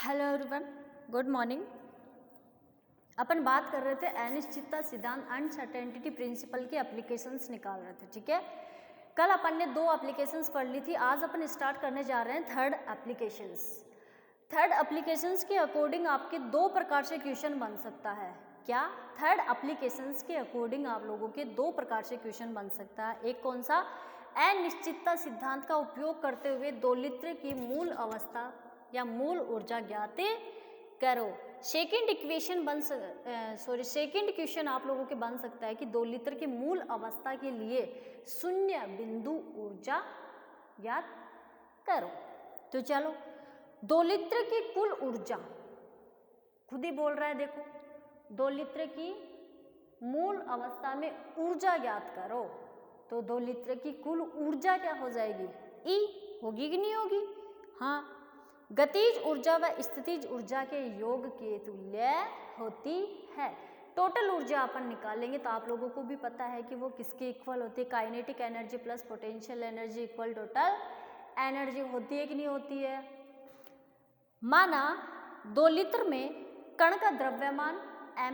Hello everyone, good morning. अपन बात कर रहे थे अनिश्चितता सिद्धांत अनसर्टेनिटी प्रिंसिपल की एप्लीकेशंस निकाल रहे थे। ठीक है, कल अपन ने 2 एप्लीकेशंस पढ़ ली थी। आज अपन स्टार्ट करने जा रहे हैं थर्ड एप्लीकेशंस। थर्ड एप्लीकेशंस के अकॉर्डिंग आपके 2 प्रकार से क्वेश्चन बन सकता है। क्या? थर्ड एप्लीकेशंस के अकॉर्डिंग आप लोगों के 2 प्रकार से क्वेश्चन बन सकता है। एक कौन सा? अनिश्चितता सिद्धांत का उपयोग करते हुए दोलित्र की मूल अवस्था या मूल ऊर्जा ज्ञात करो। सेकंड क्वेश्चन आप लोगों के बन सकता है कि दोलित्र की मूल अवस्था के लिए शून्य बिंदु ऊर्जा ज्ञात करो। तो चलो, दोलित्र की कुल ऊर्जा खुद ही बोल रहा है, देखो, दोलित्र की मूल अवस्था में ऊर्जा ज्ञात करो। तो दोलित्र की कुल ऊर्जा क्या हो जाएगी? ई होगी कि नहीं होगी? हाँ, गतिज ऊर्जा व स्थितिज ऊर्जा के योग के तुल्य होती है। टोटल ऊर्जा अपन निकालेंगे तो आप लोगों को भी पता है कि वो किसके इक्वल होती है? Kinetic energy plus potential energy equal total energy होती है कि नहीं होती है? माना 2 लीटर में कण का द्रव्यमान m,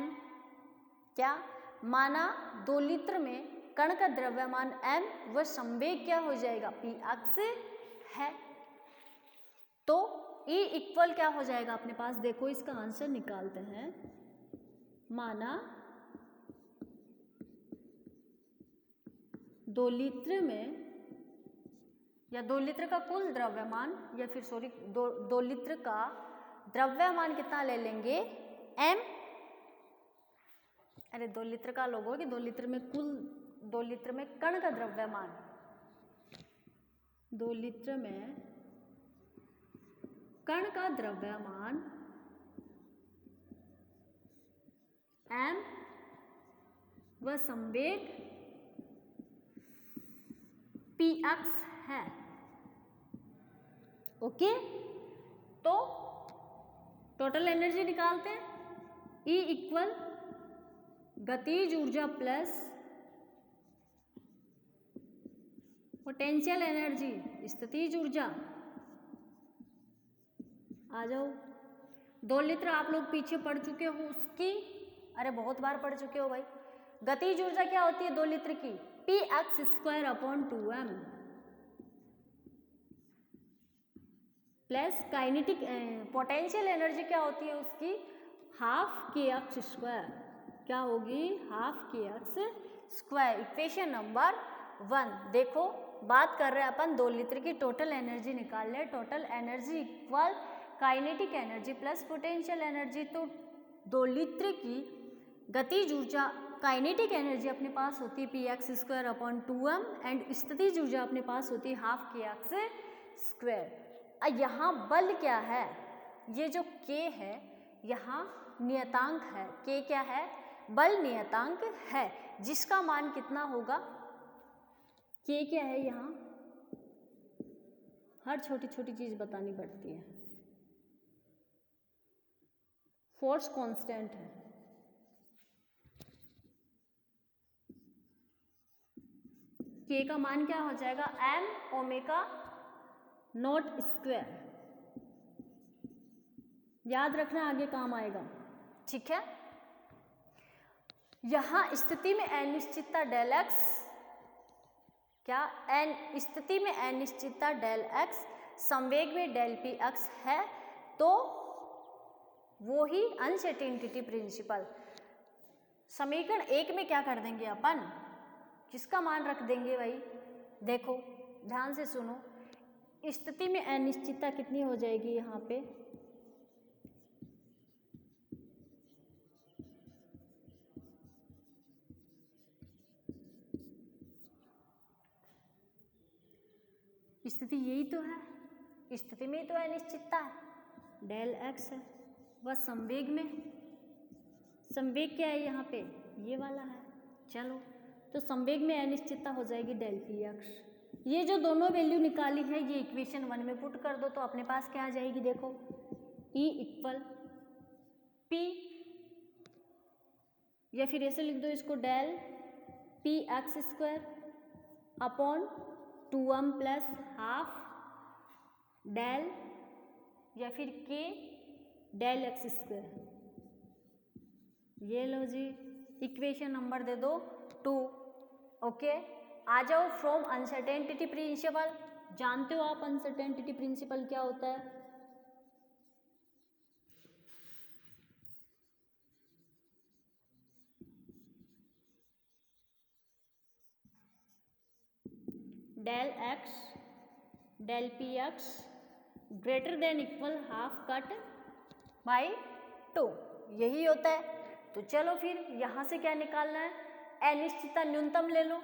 क्या? माना 2 लीटर में कण का द्रव्यमान m व संवेग क्या हो जाएगा? px है। तो E इक्वल क्या हो जाएगा अपने पास? देखो, इसका आंसर निकालते हैं। माना 2 लीटर में या 2 लीटर का कुल द्रव्यमान या फिर सॉरी 2 लीटर का द्रव्यमान कितना ले लेंगे? m। अरे 2 लीटर का लोगों कि 2 लीटर में कुल 2 लीटर में कण का द्रव्यमान, 2 लीटर में कण का द्रव्यमान m व संवेग px है। ओके, तो टोटल एनर्जी निकालते हैं। E इक्वल गतिज ऊर्जा प्लस पोटेंशियल एनर्जी स्थितिज ऊर्जा। आ जाओ, 2 लीटर आप लोग पीछे पढ़ चुके हो उसकी, अरे बहुत बार पढ़ चुके हो भाई। गतिज ऊर्जा क्या होती है 2 लीटर की? px²/2m plus kinetic potential energy क्या होती है उसकी? ½ kx²। क्या होगी? ½ kx²। Equation number 1। देखो, बात कर रहे हैं अपन 2 लीटर की टोटल एनर्जी निकाल ले। Total energy equal kinetic energy plus potential energy. तो 2 लीटर की गतिज ऊर्जा काइनेटिक एनर्जी अपने पास होती है px²/2m एंड स्थितिज ऊर्जा अपने पास होती है ½ kx²। यहाँ बल क्या है? ये जो k है यहाँ नियतांक है। k क्या है? बल नियतांक है, जिसका मान कितना होगा? k क्या है? यहाँ हर छोटी छोटी चीज बतानी पड़ती है। फोर्स कांस्टेंट है। k का मान क्या हो जाएगा? m omega naught square. याद रखना, आगे काम आएगा। ठीक है, यहां स्थिति में अनिश्चितता डेल x, क्या स्थिति में अनिश्चितता डेल x, संवेग में डेल px है, तो वो ही अनसर्टेनिटी प्रिंसिपल। समीकरण 1 में क्या कर देंगे अपन? किसका मान रख देंगे भाई? देखो ध्यान से सुनो, स्थिति में अनिश्चितता कितनी हो जाएगी यहाँ पे? स्थिति यही तो है, स्थिति में तो अनिश्चितता है, डेल x है। वह संवेग में, संवेग क्या है यहाँ पे? ये वाला है। चलो, तो संवेग में अनिश्चितता हो जाएगी डेल px। ये जो दोनों वैल्यू निकाली है ये इक्वेशन 1 में पुट कर दो तो अपने पास क्या आ जाएगी? देखो, E इक्वल P, या फिर ऐसे लिख दो इसको, डेल px²/2m प्लस ½ डेल, या फिर k डेल एक्स स्क्वायर। ये लो जी, इक्वेशन नंबर दे दो 2। ओके, आ जाओ फ्रॉम अनसर्टेनिटी प्रिंसिपल। जानते हो आप अनसर्टेनिटी प्रिंसिपल क्या होता है? Del x del p x greater than equal half cut by 2, यही होता है। तो चलो फिर यहाँ से क्या निकालना है? अनिश्चितता न्यूनतम ले लो।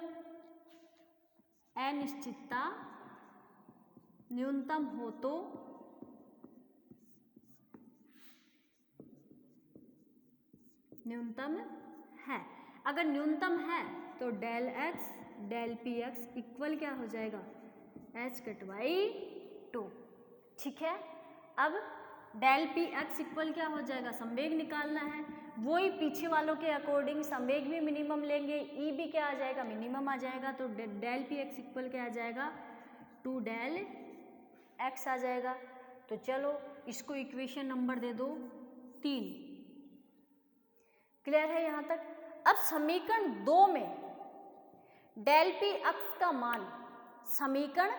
अनिश्चितता न्यूनतम हो तो न्यूनतम है, अगर न्यूनतम है तो del x del p x equal क्या हो जाएगा? H cut by 2। ठीक है, अब डेल पी एक्स इक्वल क्या हो जाएगा? संवेग निकालना है, वही पीछे वालों के अकॉर्डिंग संवेग भी मिनिमम लेंगे, ई भी क्या आ जाएगा? मिनिमम आ जाएगा। तो डेल पी एक्स इक्वल क्या आ जाएगा? 2 डेल एक्स आ जाएगा। तो चलो इसको इक्वेशन नंबर दे दो 3। क्लियर है यहाँ तक? अब समीकरण 2 में डेल पी एक्स का मान समीकरण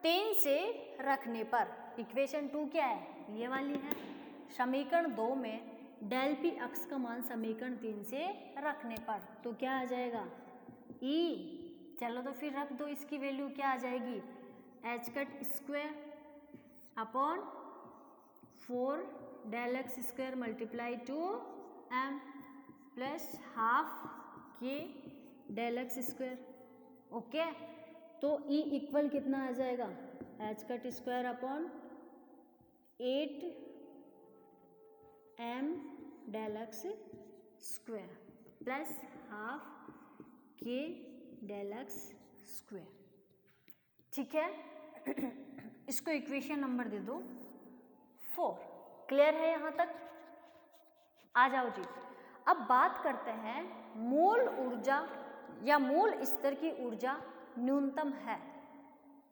3 से रखने पर, इक्वेशन 2 क्या है? ये वाली है। समीकरण 2 में डेल पी एक्स का मान समीकरण 3 से रखने पर तो क्या आ जाएगा? ई। चलो तो फिर रख दो, इसकी वैल्यू क्या आ जाएगी? H cut square upon 4 del x square multiply 2m plus half के डेल एक्स स्क्वायर। ओके, तो ई इक्वल कितना आ जाएगा? H cut square upon 8m del x square plus half के डेल एक्स स्क्वायर। ठीक है, इसको इक्वेशन नंबर दे दो 4। क्लियर है यहाँ तक? आ जाओ जी, अब बात करते हैं मूल ऊर्जा या मूल स्तर की ऊर्जा न्यूनतम है।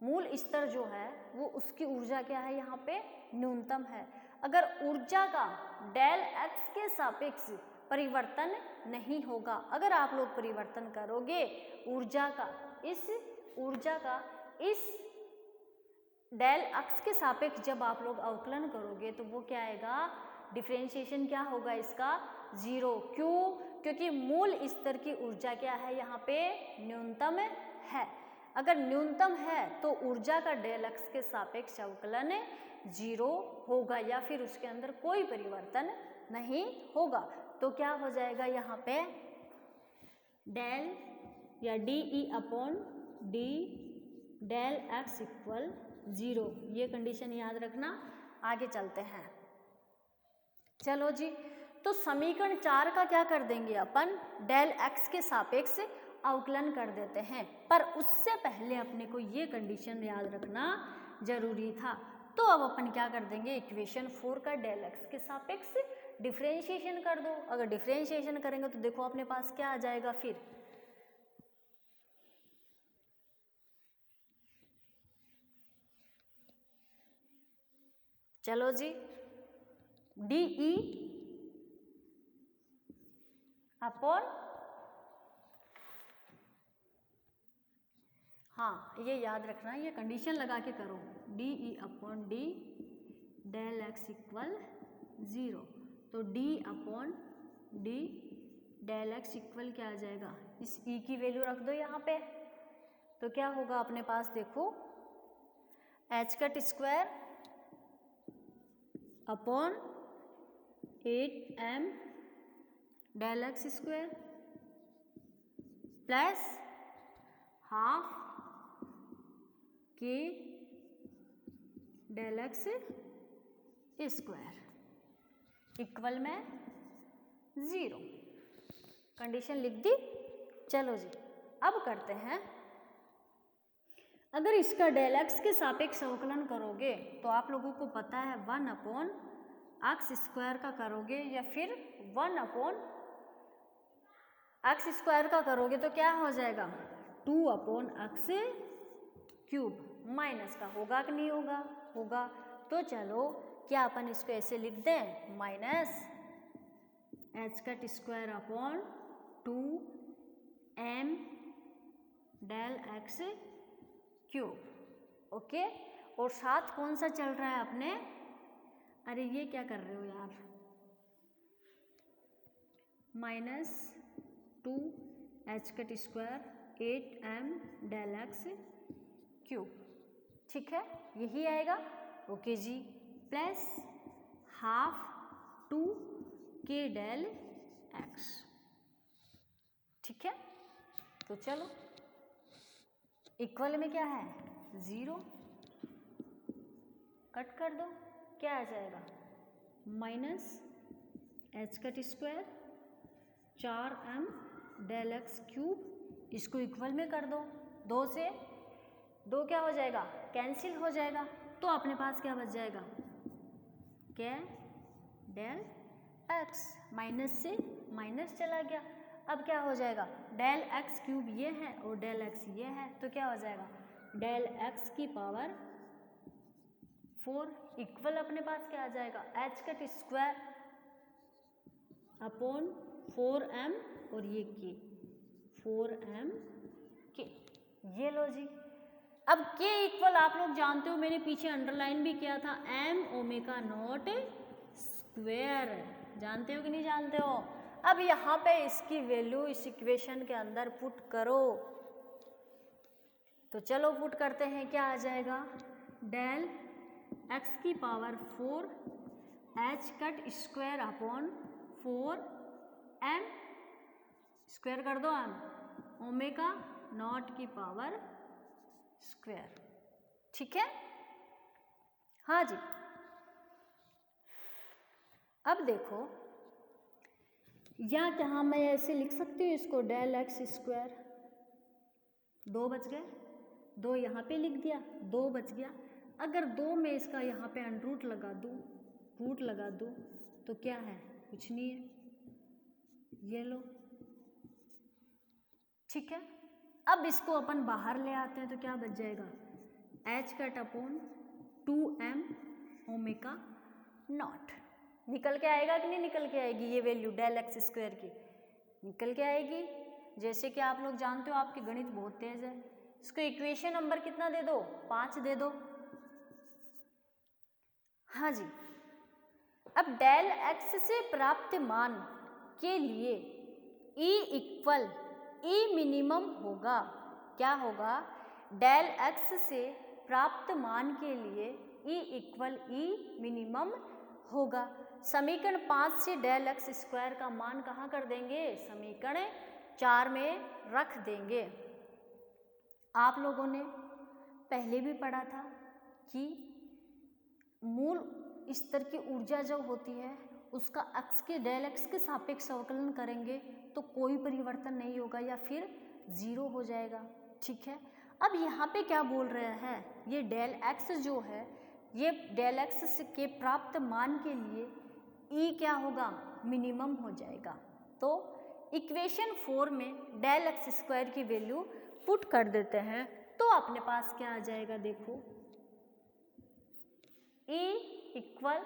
मूल स्तर जो है वो उसकी ऊर्जा क्या है? यहाँ पे न्यूनतम है। अगर ऊर्जा का डेल एक्स के सापेक्ष परिवर्तन नहीं होगा, अगर आप लोग परिवर्तन करोगे ऊर्जा का इस डेल एक्स के सापेक्ष जब आप लोग अवकलन करोगे तो वो क्या आएगा? डिफरेंशिएशन क्या होगा इसका? 0। क्यों? क्योंकि मूल स्तर की ऊर्जा क्या है? यहाँ पे न्यूनतम है। अगर न्यूनतम है तो ऊर्जा का डेल एक्स के सापेक्ष अवकलन 0 होगा या फिर उसके अंदर कोई परिवर्तन नहीं होगा। तो क्या हो जाएगा यहाँ पे? डेल या d E upon d del x equal 0। ये कंडीशन याद रखना। आगे चलते हैं। चलो जी, तो समीकरण 4 का क्या कर देंगे अपन? डेल एक्स के सापेक्ष अवकलन कर देते हैं, पर उससे पहले अपने को ये कंडीशन याद रखना जरूरी था। तो अब अपन क्या कर देंगे? इक्वेशन 4 का डेल एक्स के सापेक्ष डिफरेंशिएशन कर दो। अगर डिफरेंशिएशन करेंगे तो देखो अपने पास क्या आ जाएगा फिर? चलो जी, डी ई अपॉन, हाँ ये याद रखना, ये कंडीशन लगा के करो, d E upon d del x equal 0। तो d upon d del x equal क्या आ जाएगा? इस ई की वैल्यू रख दो यहाँ पे। तो क्या होगा अपने पास? देखो h cut square upon 8m del x square plus half के डेल एक्स स्क्वायर इक्वल में 0। कंडीशन लिख दी। चलो जी, अब करते हैं, अगर इसका डेल एक्स के सापेक्ष अवकलन करोगे तो आप लोगों को पता है 1 अपॉन एक्स स्क्वायर का करोगे या फिर 1 अपॉन एक्स स्क्वायर का करोगे तो क्या हो जाएगा? 2 अपॉन एक्स क्यूब। माइनस का होगा कि नहीं होगा? होगा। तो चलो क्या अपन इसको ऐसे लिख दें, minus h cut square upon 2m del x cube. Okay, और साथ कौन सा चल रहा है अपने, अरे ये क्या कर रहे हो यार, minus 2h cut square 8m del x cube. ठीक है, यही आएगा। ओके जी, plus half 2k del x. ठीक है, तो चलो इक्वल में क्या है, 0, कट कर दो, क्या आ जाएगा, minus h cut square 4m del x cube. इसको इक्वल में कर दो, 2 से 2 क्या हो जाएगा, कैंसिल हो जाएगा, तो अपने पास क्या बच जाएगा, क्या, डेल एक्स, माइनस से माइनस चला गया, अब क्या हो जाएगा, डेल एक्स क्यूब ये है और डेल एक्स ये है, तो क्या हो जाएगा, डेल एक्स की पावर 4 इक्वल अपने पास क्या आ जाएगा, H cut square upon 4m और ये के 4m के, ये लो जी। अब के इक्वल आप लोग जानते हो, मैंने पीछे अंडरलाइन भी किया था, m ओमेगा नॉट स्क्वायर, जानते हो कि नहीं जानते हो। अब यहाँ पे इसकी वैल्यू इस इक्वेशन के अंदर पुट करो, तो चलो पुट करते हैं, क्या आ जाएगा, डेल x की power 4 h cut square upon 4m square कर दो m ओमेगा नॉट की पावर स्क्वायर। ठीक है, हाँ जी। अब देखो या क्या मैं ऐसे लिख सकती हूँ इसको, डेल एक्स स्क्वायर, 2 बच गए, 2 यहाँ पे लिख दिया, 2 बच गया। अगर 2 में इसका यहाँ पे अंडरूट लगा दूँ, रूट लगा दूँ, तो क्या है, कुछ नहीं है, ये लो। ठीक है, अब इसको अपन बाहर ले आते हैं, तो क्या बच जाएगा, H cut upon 2m omega naught. निकल के आएगा कि नहीं निकल के आएगी, ये वैल्यू डेल एक्स स्क्वायर की निकल के आएगी। जैसे कि आप लोग जानते हो, आपकी गणित बहुत तेज है। इसको इक्वेशन नंबर कितना दे दो, 5 दे दो। हाँ जी, अब डेल एक्स से प्राप्त मान के लिए E इक्वल E मिनिमम होगा, क्या होगा, डेल एक्स से प्राप्त मान के लिए E इक्वल E मिनिमम होगा। समीकरण 5 से डेल एक्स स्क्वायर का मान कहाँ कर देंगे, समीकरण 4 में रख देंगे। आप लोगों ने पहले भी पढ़ा था कि मूल स्तर की ऊर्जा जो होती है उसका एक्स के डेल एक्स के सापेक्ष अवकलन करेंगे तो कोई परिवर्तन नहीं होगा या फिर 0 हो जाएगा। ठीक है, अब यहाँ पे क्या बोल रहे हैं, ये डेल एक्स जो है, ये डेल एक्स के प्राप्त मान के लिए E क्या होगा, मिनिमम हो जाएगा। तो इक्वेशन 4 में डेल एक्स स्क्वायर की वैल्यू पुट कर देते हैं, तो अपने पास क्या आ जाएगा, देखो E equal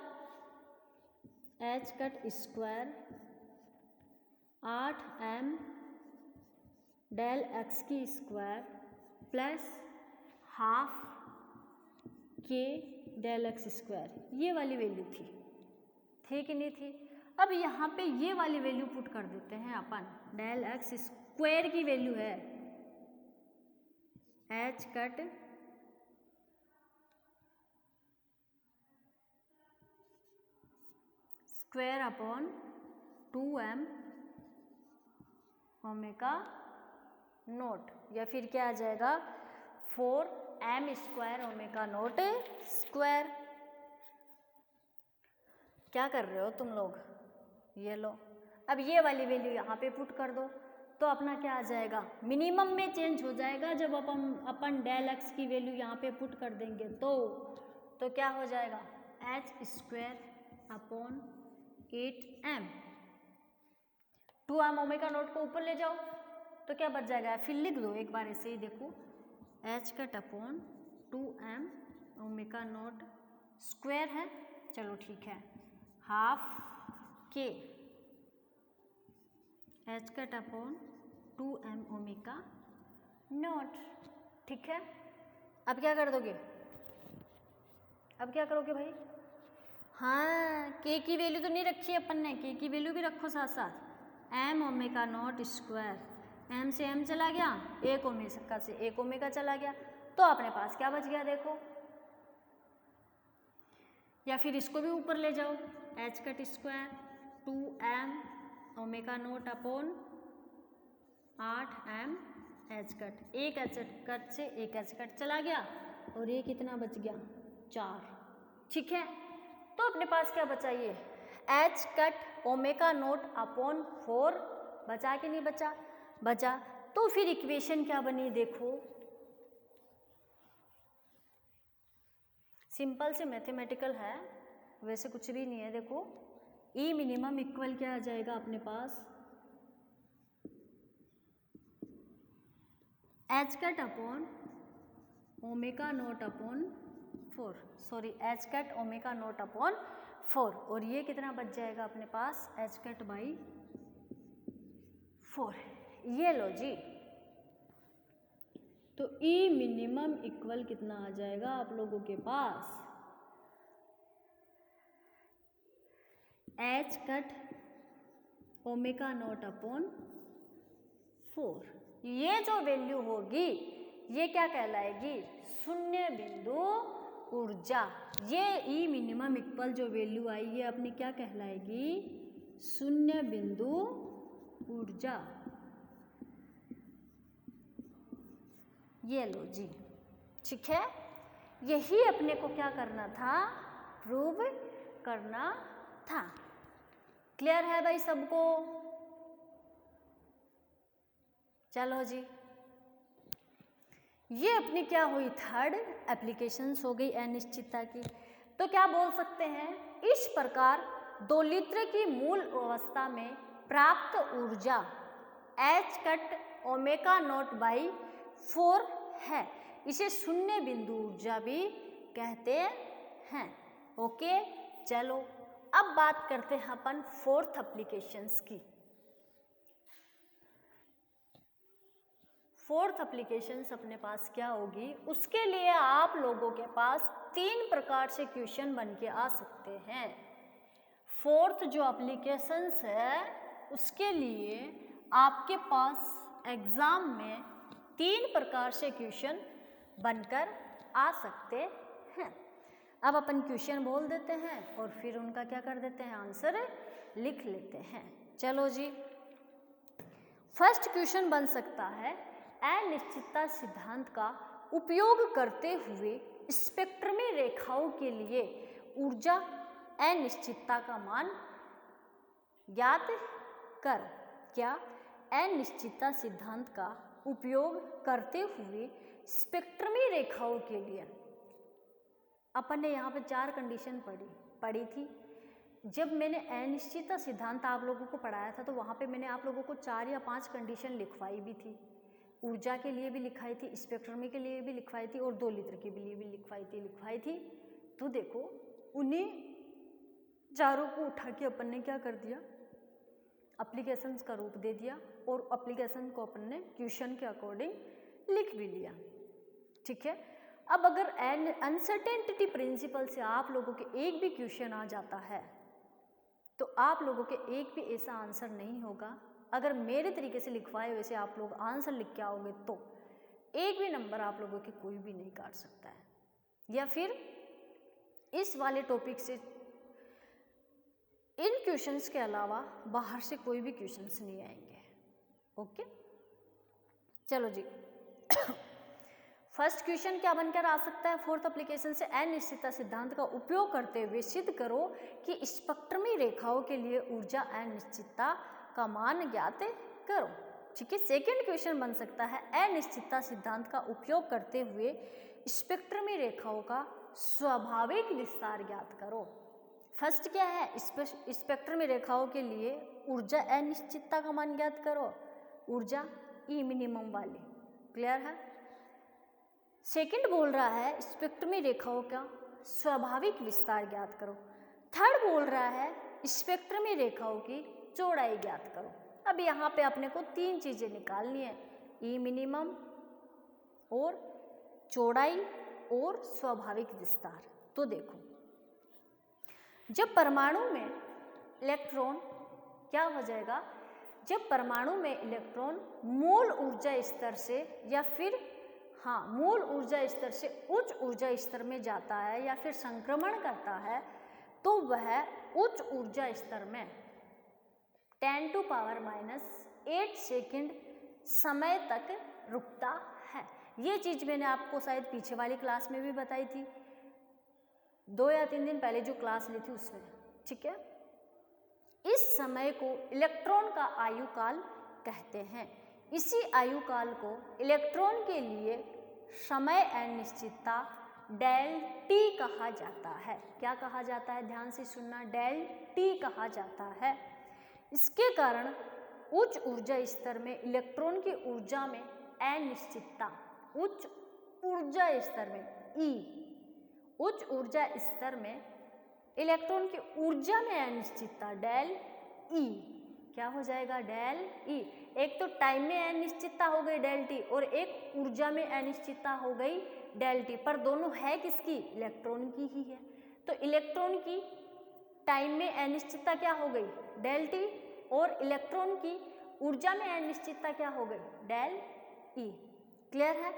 h cut square 8m del x की स्क्वायर प्लस हाफ के डेल एक्स स्क्वायर, ये वाली वैल्यू थी कि नहीं थी। अब यहाँ पे ये वाली वैल्यू पुट कर देते हैं अपन, डेल एक्स स्क्वायर की वैल्यू है H cut square upon 2m omega naught, या फिर क्या आ जाएगा 4m square omega naught square. क्या कर रहे हो तुम लोग, ये लो। अब ये वाली वैल्यू यहाँ पे पुट कर दो, तो अपना क्या आ जाएगा, मिनिमम में चेंज हो जाएगा। जब अपन डेल एक्स की वैल्यू यहाँ पे पुट कर देंगे तो क्या हो जाएगा, H square upon 8m, 2m omega naught को ऊपर ले जाओ तो क्या बच जाएगा, फिर लिख दो एक बार ऐसे ही, देखो h cut upon 2m omega naught square है, चलो ठीक है, हाफ के H cut upon 2m omega naught. ठीक है, अब क्या कर दोगे, अब क्या करोगे भाई? हाँ, के की वैल्यू तो नहीं रखी अपन ने, के की वैल्यू भी रखो साथ साथ। M omega naught square, m से एम चला गया, एक ओमेगा से एक ओमेगा चला गया, तो अपने पास क्या बच गया देखो। या फिर इसको भी ऊपर ले जाओ, H cut square 2m omega not upon 8m H cut, एक एच कट से एक एच कट चला गया और ये कितना बच गया 4। ठीक है, तो अपने पास क्या बचा, ये H cut omega not upon 4 बचा कि नहीं बचा? बचा। तो फिर इक्वेशन क्या बनी देखो, सिंपल से मैथमेटिकल है, वैसे कुछ भी नहीं है। देखो ई मिनिमम इक्वल क्या आ जाएगा अपने पास, H cut upon omega not upon 4, sorry H cut omega not upon 4, और ये कितना बच जाएगा अपने पास, एच कट बाई 4। ये लो जी, तो ई मिनिमम इक्वल कितना आ जाएगा आप लोगों के पास, H cut omega not upon 4। ये जो वैल्यू होगी ये क्या कहलाएगी, शून्य बिंदु ऊर्जा। ये ई मिनिमम इक्वल जो वैल्यू आई ये अपनी क्या कहलाएगी, शून्य बिंदु ऊर्जा। ये लो जी, ठीक है, यही अपने को क्या करना था, प्रूव करना था। क्लियर है भाई सबको? चलो जी, ये अपनी क्या हुई, थर्ड एप्लीकेशंस हो गई अनिश्चितता की। तो क्या बोल सकते हैं, इस प्रकार 2 लीटर की मूल अवस्था में प्राप्त ऊर्जा H cut omega not by 4 है। इसे शून्य बिंदु ऊर्जा भी कहते हैं। ओके, चलो अब बात करते हैं अपन फोर्थ एप्लीकेशंस की। फोर्थ एप्लीकेशंस अपने पास क्या होगी, उसके लिए आप लोगों के पास 3 प्रकार से क्वेश्चन बन के आ सकते हैं। फोर्थ जो एप्लीकेशंस है उसके लिए आपके पास एग्जाम में 3 प्रकार से क्वेश्चन बनकर आ सकते हैं। अब अपन क्वेश्चन बोल देते हैं और फिर उनका क्या कर देते हैं, आंसर लिख लेते हैं। चलो जी, फर्स्ट क्वेश्चन बन सकता है, अनिश्चितता सिद्धांत का उपयोग करते हुए स्पेक्ट्रमी रेखाओं के लिए ऊर्जा अनिश्चितता का मान ज्ञात कर। क्या अनिश्चितता सिद्धांत का उपयोग करते हुए स्पेक्ट्रमी रेखाओं के लिए, अपन ने यहाँ पे 4 कंडीशन पढ़ी थी। जब मैंने अनिश्चितता सिद्धांत आप लोगों को पढ़ाया था तो वहाँ पे मैंने आप लोगों को 4 या 5 कंडीशन लिखवाई भी थी। ऊर्जा के लिए भी लिखाई थी, स्पेक्ट्रमी के लिए भी लिखवाई थी और 2 लीटर के लिए भी लिखवाई थी। तो देखो उन्हीं चारों को उठा के अपन ने क्या कर दिया, एप्लीकेशंस का रूप दे दिया और एप्लीकेशन को अपन ने क्वेश्चन के अकॉर्डिंग लिख भी लिया। ठीक है, अब अगर अनसर्टेनिटी प्रिंसिपल से आप लोगों के एक भी क्वेश्चन आ जाता है तो आप लोगों के एक भी ऐसा आंसर नहीं होगा। अगर मेरे तरीके से लिखवाए वैसे आप लोग आंसर लिख के आओगे तो एक भी नंबर आप लोगों के कोई भी नहीं काट सकता है, या फिर इस वाले टॉपिक से इन क्वेश्चंस के अलावा बाहर से कोई भी क्वेश्चंस नहीं आएंगे। ओके, चलो जी, फर्स्ट क्वेश्चन क्या बनकर आ सकता है फोर्थ एप्लीकेशन से, अनिश्चितता सिद्धांत का उपयोग करते हुए सिद्ध करो कि स्पेक्ट्रमी रेखाओं के लिए ऊर्जा अनिश्चितता का मान ज्ञात करो। ठीक है, सेकंड क्वेश्चन बन सकता है, अनिश्चितता सिद्धांत का उपयोग करते हुए स्पेक्ट्रमी रेखाओं का स्वाभाविक विस्तार ज्ञात करो। फर्स्ट क्या है, स्पेक्ट्रमी रेखाओं के लिए ऊर्जा अनिश्चितता का मान ज्ञात करो, ऊर्जा ई मिनिमम वाली। क्लियर है? सेकंड बोल रहा है स्पेक्ट्रमी रेखाओं का स्वाभाविक विस्तार ज्ञात करो। थर्ड बोल रहा है स्पेक्ट्रमी रेखाओं की चौड़ाई ज्ञात करो। अब यहाँ पे अपने को तीन चीजें निकालनी है, ई मिनिमम और चौड़ाई और स्वाभाविक विस्तार। तो देखो, जब परमाणु में इलेक्ट्रॉन क्या हो जाएगा, जब परमाणु में इलेक्ट्रॉन मूल ऊर्जा स्तर से या फिर मूल ऊर्जा स्तर से उच्च ऊर्जा स्तर में जाता है या फिर संक्रमण करता है, तो वह उच्च ऊर्जा स्तर में 10⁻⁸ सेकंड समय तक रुकता है। ये चीज मैंने आपको शायद पीछे वाली क्लास में भी बताई थी, 2 या 3 दिन पहले जो क्लास ली थी उसमें, ठीक है। इस समय को इलेक्ट्रॉन का आयु काल कहते हैं। इसी आयु काल को इलेक्ट्रॉन के लिए समय अनिश्चितता डेल टी कहा जाता है। क्या कहा जाता है, ध्यान से सुनना, डेल टी कहा जाता है। इसके कारण उच्च ऊर्जा स्तर में इलेक्ट्रॉन की ऊर्जा में अनिश्चितता, उच्च ऊर्जा स्तर में ई, उच्च ऊर्जा स्तर में इलेक्ट्रॉन की ऊर्जा में अनिश्चितता डेल ई, क्या हो जाएगा, डेल ई। एक तो टाइम में अनिश्चितता हो गई डेल टी और एक ऊर्जा में अनिश्चितता हो गई डेल टी, पर दोनों है किसकी, इलेक्ट्रॉन की ही है। तो इलेक्ट्रॉन की टाइम में अनिश्चितता क्या हो गई, डेल टी, और इलेक्ट्रॉन की ऊर्जा में अनिश्चितता क्या हो गई, डेल ई। क्लियर है।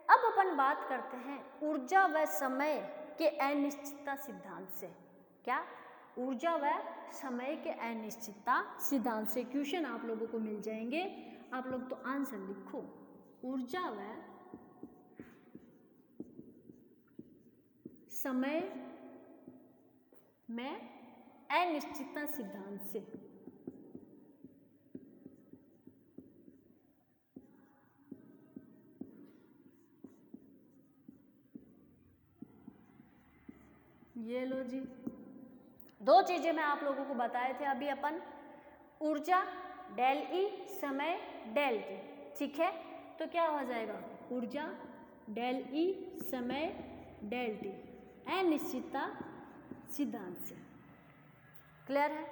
अब अपन बात करते हैं ऊर्जा व समय के अनिश्चितता सिद्धांत से। क्या, ऊर्जा व समय के अनिश्चितता सिद्धांत से। क्वेश्चन आप लोगों को मिल जाएंगे, आप लोग तो आंसर लिखो। ऊर्जा व समय में अनिश्चितता सिद्धांत से। ये लो जी, दो चीजें मैं आप लोगों को बताए थे अभी अपन, ऊर्जा डेल ई, समय डेल टी, ठीक है। तो क्या हो जाएगा, ऊर्जा डेल ई, समय डेल टी, अनिश्चितता सिद्धांत से। क्लियर है।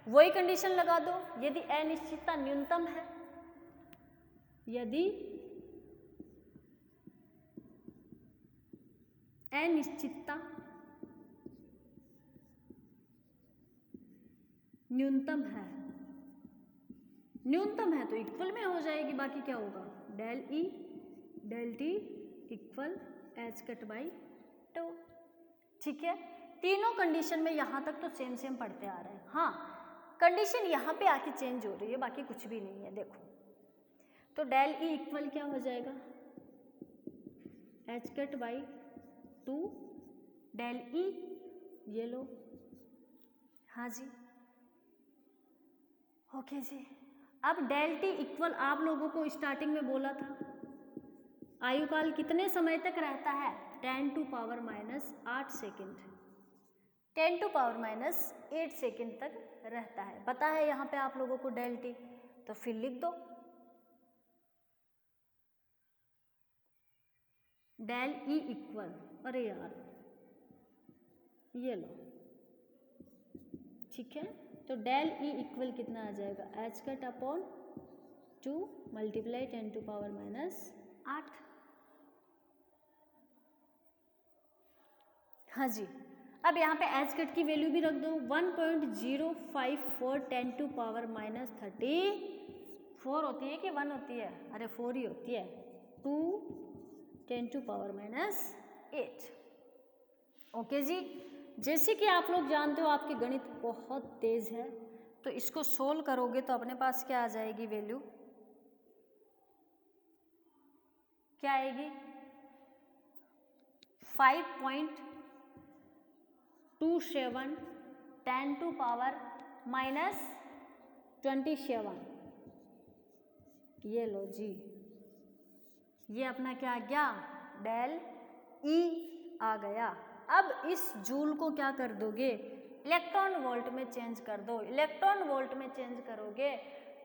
वही कंडीशन लगा दो, यदि अनिश्चितता न्यूनतम है, यदि अनिश्चितता न्यूनतम है, न्यूनतम है तो इक्वल में हो जाएगी, बाकी क्या होगा, del E del t equal h cut by two, ठीक है। तीनों कंडीशन में यहाँ तक तो सेम सेम पढ़ते आ रहे हैं। हाँ, कंडीशन यहाँ पे आके चेंज हो रही है, बाकी कुछ भी नहीं है। देखो तो डेल ई इक्वल क्या हो जाएगा, H cut by two del E, ये लो, हाँ जी, ओके जी। अब डेल टी इक्वल आप लोगों को स्टार्टिंग में बोला था आयुकाल कितने समय तक रहता है, 10⁻⁸ सेकेंड, 10⁻⁸ सेकेंड तक रहता है। पता है यहाँ पे आप लोगों को डेल टी, तो फिर लिख दो डेल ई इक्वल, अरे यार ये लो, ठीक है। तो डेल ई इक्वल कितना आ जाएगा, एच कट अपॉन 2 मल्टीप्लाई 10⁻⁸। हाँ जी। अब यहाँ पे एच कट की वैल्यू भी रख दो, 1.054 10⁻34 होती है कि 1 होती है, अरे 4 ही होती है, 2 10⁻8। ओके जी। जैसे कि आप लोग जानते हो आपकी गणित बहुत तेज है, तो इसको सोल्व करोगे तो अपने पास क्या आ जाएगी वैल्यू, क्या आएगी, 5.27 10⁻27। ये लो जी, ये अपना क्या आ गया, डेल ई आ गया। अब इस जूल को क्या कर दोगे, इलेक्ट्रॉन वोल्ट में चेंज कर दो। इलेक्ट्रॉन वोल्ट में चेंज करोगे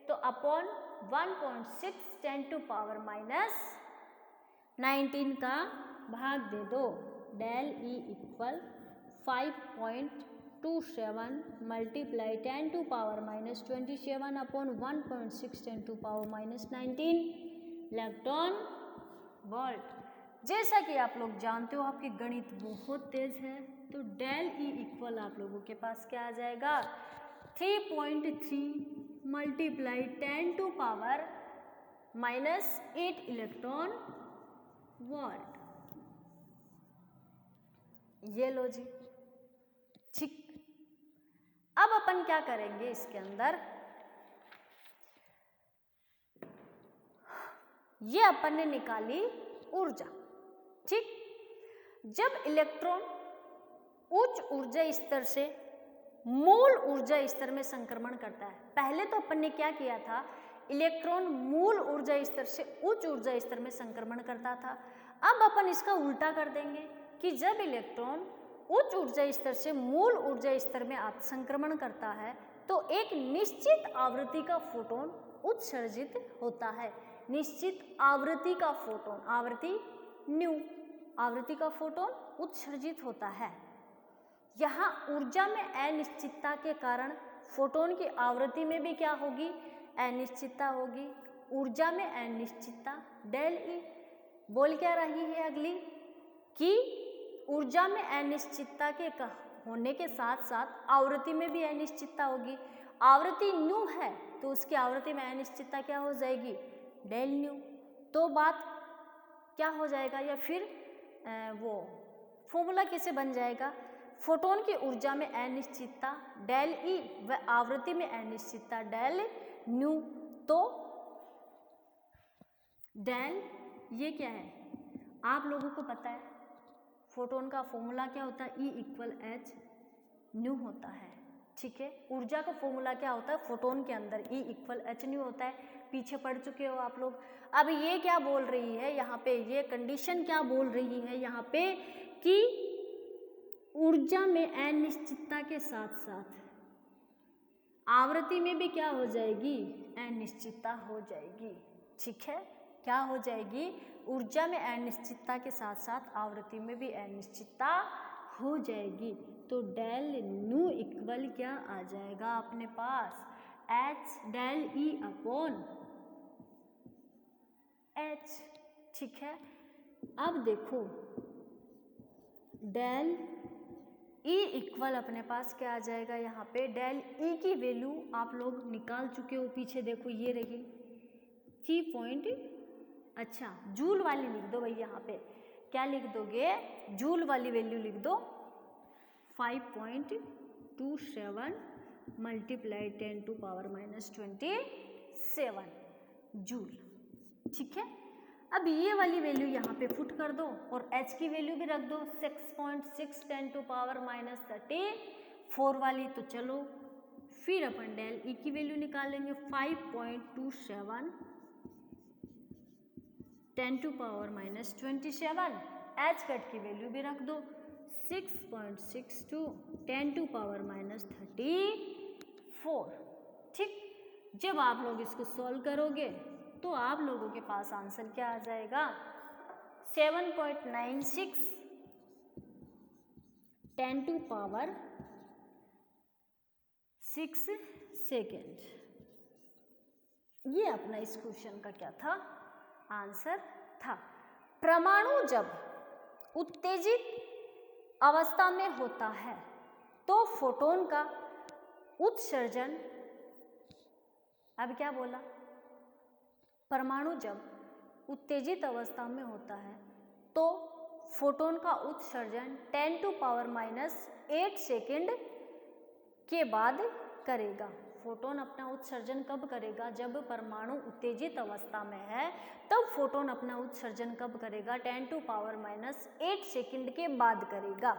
तो अपॉन 1.6 10⁻⁹ का भाग दे दो, del E equal 5.27 1.27 multiply 10 to power minus 27 upon 1.6 10 to power minus 19 electron volt. जैसा कि आप लोग जानते हो आपकी गणित बहुत तेज है, तो डेल ई इक्वल आप लोगों के पास क्या आ जाएगा 3.3 multiply 10 to power minus 8 electron volt. ये लो जी, ठीक। अब अपन क्या करेंगे इसके अंदर, ये अपन ने निकाली ऊर्जा, ठीक। जब इलेक्ट्रॉन उच्च ऊर्जा स्तर से मूल ऊर्जा स्तर में संक्रमण करता है, पहले तो अपन ने क्या किया था, इलेक्ट्रॉन मूल ऊर्जा स्तर से उच्च ऊर्जा स्तर में संक्रमण करता था। अब अपन इसका उल्टा कर देंगे कि जब इलेक्ट्रॉन उच्च ऊर्जा स्तर से मूल ऊर्जा स्तर में संक्रमण करता है तो एक निश्चित आवृत्ति का फोटोन उत्सर्जित होता है। निश्चित आवृत्ति का फोटोन, आवृत्ति न्यू, आवृत्ति का फोटोन उत्सर्जित होता है। यहाँ ऊर्जा में अनिश्चितता के कारण फोटोन की आवृत्ति में भी क्या होगी, अनिश्चितता होगी। ऊर्जा में अनिश्चितता डेल ई। बोल क्या रही है अगली कि ऊर्जा में अनिश्चितता के होने के साथ साथ आवृत्ति में भी अनिश्चितता होगी। आवृत्ति न्यू है तो उसकी आवृत्ति में अनिश्चितता क्या हो जाएगी, डेल न्यू। तो बात क्या हो जाएगा, या फिर वो फॉर्मूला कैसे बन जाएगा, फोटोन की ऊर्जा में अनिश्चितता डेल ई व आवृत्ति में अनिश्चितता डेल न्यू। तो डेल ये क्या है, आप लोगों को पता है फोटोन का फॉर्मूला क्या होता है, E इक्वल एच न्यू होता है, ठीक है। ऊर्जा का फॉर्मूला क्या होता है फोटोन के अंदर, E इक्वल एच न्यू होता है, पीछे पढ़ चुके हो आप लोग। अब ये क्या बोल रही है यहाँ पे, ये कंडीशन क्या बोल रही है यहाँ पे कि ऊर्जा में अनिश्चितता के साथ साथ आवृत्ति में भी क्या हो जाएगी, अनिश्चितता हो जाएगी, ठीक है। क्या हो जाएगी, ऊर्जा में अनिश्चितता के साथ साथ आवृत्ति में भी अनिश्चितता हो जाएगी। तो डेल न्यू इक्वल क्या आ जाएगा अपने पास, H del E upon H, ठीक है। अब देखो डेल ई इक्वल अपने पास क्या आ जाएगा, यहाँ पे डेल ई की वैल्यू आप लोग निकाल चुके हो, पीछे देखो ये रही 3 अच्छा जूल वाली लिख दो भाई, यहाँ पे क्या लिख दोगे, जूल वाली वैल्यू लिख दो 5.27 multiply 10 to power minus 27 joule, ठीक है। अब ये वाली वैल्यू यहाँ पे पुट कर दो और h की वैल्यू भी रख दो 6.6 10 टू पावर माइनस 34 वाली। तो चलो फिर अपन डेल ई की वैल्यू निकालेंगे 5.27 10 to power minus 27, h cut की वैल्यू भी रख दो 6.62 10 टू पावर माइनस 34, ठीक। जब आप लोग इसको सॉल्व करोगे तो आप लोगों के पास आंसर क्या आ जाएगा, 7.96 10 टू पावर 6 सेकेंड। ये अपना इस क्वेश्चन का क्या था, आंसर था। परमाणु जब उत्तेजित अवस्था में होता है तो फोटोन का उत्सर्जन, अब क्या बोला, परमाणु जब उत्तेजित अवस्था में होता है तो फोटोन का उत्सर्जन 10 टू पावर माइनस 8 सेकेंड के बाद करेगा। फोटोन अपना उत्सर्जन कब करेगा, जब परमाणु उत्तेजित अवस्था में है तब फोटोन अपना उत्सर्जन कब करेगा, 10 टू पावर माइनस 8 सेकेंड के बाद करेगा।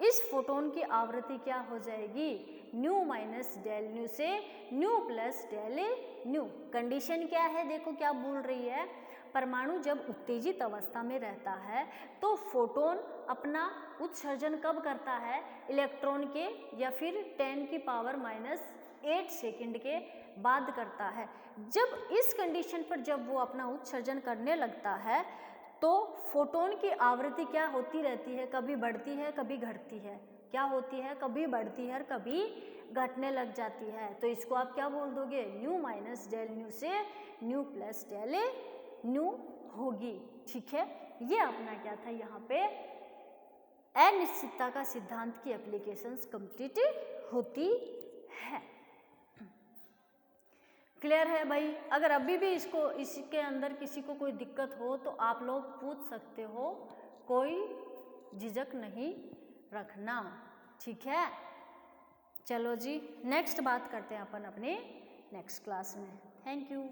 इस फोटोन की आवृत्ति क्या हो जाएगी, न्यू माइनस डेल न्यू से nu plus del nu. Condition क्या है, देखो क्या बोल रही है, परमाणु जब उत्तेजित अवस्था में रहता है तो फोटोन अपना उत्सर्जन कब करता है, इलेक्ट्रॉन के या फिर 10 की पावर माइनस 8 सेकेंड के बाद करता है। जब इस कंडीशन पर जब वो अपना उत्सर्जन करने लगता है तो फोटोन की आवृत्ति क्या होती रहती है, कभी बढ़ती है कभी घटती है। क्या होती है, कभी बढ़ती है और कभी घटने लग जाती है। तो इसको आप क्या बोल दोगे, न्यू माइनस डेल न्यू से न्यू प्लस डेल न्यू होगी। ठीक है, ये अपना क्या था, यहाँ पे अनिश्चितता का सिद्धांत की एप्लीकेशंस कंप्लीट होती है। क्लियर है भाई? अगर अभी भी इसके अंदर किसी को कोई दिक्कत हो तो आप लोग पूछ सकते हो, कोई झिझक नहीं रखना। ठीक है, चलो जी, नेक्स्ट बात करते हैं अपन अपने नेक्स्ट क्लास में। Thank you.